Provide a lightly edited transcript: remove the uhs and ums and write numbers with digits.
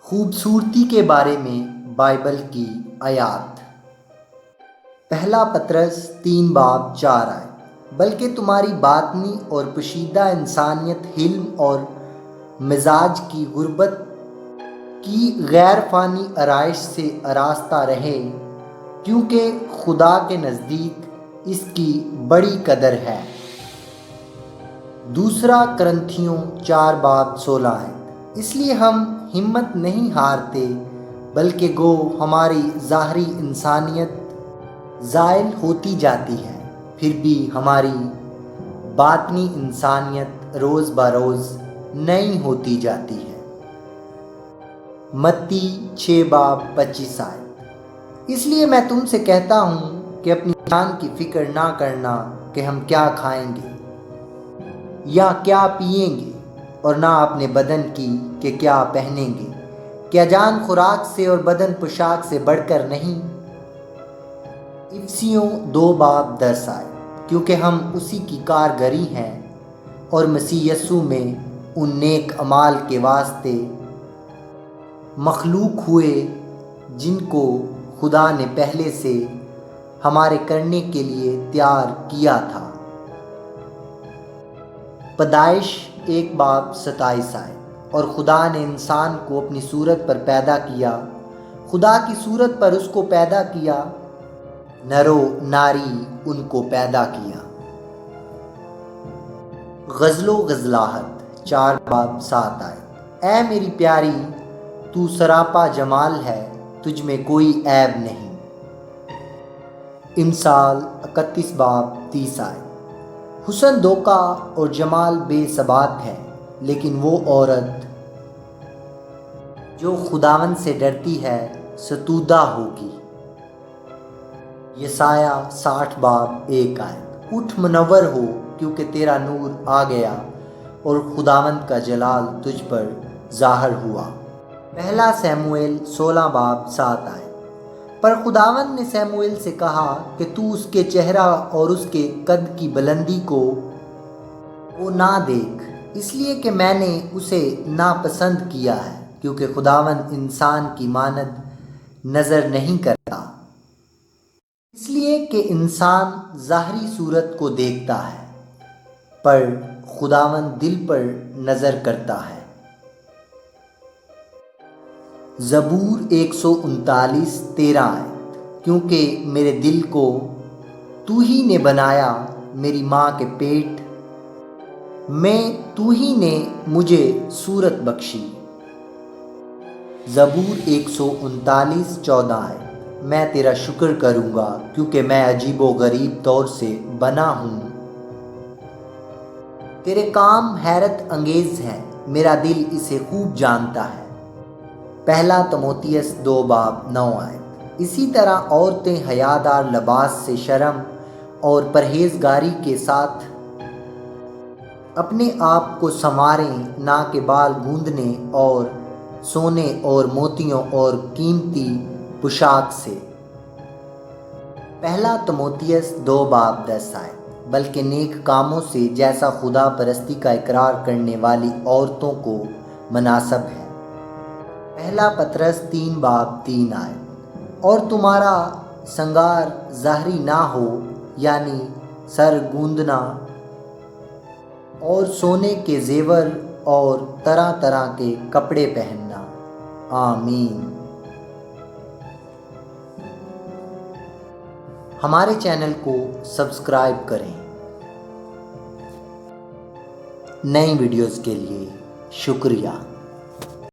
خوبصورتی کے بارے میں بائبل کی آیات۔ پہلا پطرس 3:4 بلکہ تمہاری باطنی اور پوشیدہ انسانیت حلم اور مزاج کی غربت کی غیر فانی آرائش سے آراستہ رہے، کیونکہ خدا کے نزدیک اس کی بڑی قدر ہے۔ دوسرا کرنتھیوں 4:16 اس لیے ہم ہمت نہیں ہارتے، بلکہ گو ہماری ظاہری انسانیت زائل ہوتی جاتی ہے، پھر بھی ہماری باطنی انسانیت روز بروز نئی ہوتی جاتی ہے۔ متی 6:25 اس لیے میں تم سے کہتا ہوں کہ اپنی جان کی فکر نہ کرنا کہ ہم کیا کھائیں گے یا کیا پیئیں گے، اور نہ اپنے بدن کی کہ کیا پہنیں گے۔ کیا جان خوراک سے اور بدن پوشاک سے بڑھ کر نہیں؟ افسیوں 2:10 کیونکہ ہم اسی کی کارگری ہیں اور مسیح یسوع میں ان نیک اعمال کے واسطے مخلوق ہوئے جن کو خدا نے پہلے سے ہمارے کرنے کے لیے تیار کیا تھا۔ پیدائش 1:27 اور خدا نے انسان کو اپنی صورت پر پیدا کیا، خدا کی صورت پر اس کو پیدا کیا، نر و ناری ان کو پیدا کیا۔ غزل و غزلاہٹ 4:7 اے میری پیاری، تو سراپا جمال ہے، تجھ میں کوئی عیب نہیں۔ امثال 31:30 حسن دھوکہ اور جمال بے ثبات ہے، لیکن وہ عورت جو خداوند سے ڈرتی ہے ستودہ ہوگی۔ یسایہ 60:1 اٹھ منور ہو، کیونکہ تیرا نور آ گیا اور خداوند کا جلال تجھ پر ظاہر ہوا۔ پہلا سموئیل 16:7 پر خداوند نے سموئیل سے کہا کہ تو اس کے چہرہ اور اس کے قد کی بلندی کو نہ دیکھ، اس لیے کہ میں نے اسے ناپسند کیا ہے، کیونکہ خداوند انسان کی مانند نظر نہیں کرتا، اس لیے کہ انسان ظاہری صورت کو دیکھتا ہے، پر خداوند دل پر نظر کرتا ہے۔ زبور 139:13 کیونکہ میرے دل کو تو ہی نے بنایا، میری ماں کے پیٹ میں تو ہی نے مجھے صورت بخشی۔ زبور 139:14 میں تیرا شکر کروں گا، کیونکہ میں عجیب و غریب طور سے بنا ہوں، تیرے کام حیرت انگیز ہیں، میرا دل اسے خوب جانتا ہے۔ پہلا تموتھیوس 2:9 اسی طرح عورتیں حیادار لباس سے شرم اور پرہیزگاری کے ساتھ اپنے آپ کو سنواریں، نہ کہ بال گوندنے اور سونے اور موتیوں اور قیمتی پوشاک سے۔ پہلا تموتھیوس 2:10 بلکہ نیک کاموں سے، جیسا خدا پرستی کا اقرار کرنے والی عورتوں کو مناسب ہے۔ پہلا پطرس 3:3 اور تمہارا سنگار ظاہری نہ ہو، یعنی سر گوندنا اور سونے کے زیور اور طرح طرح کے کپڑے پہننا۔ آمین۔ ہمارے چینل کو سبسکرائب کریں۔ نئی ویڈیوز کے لیے شکریہ۔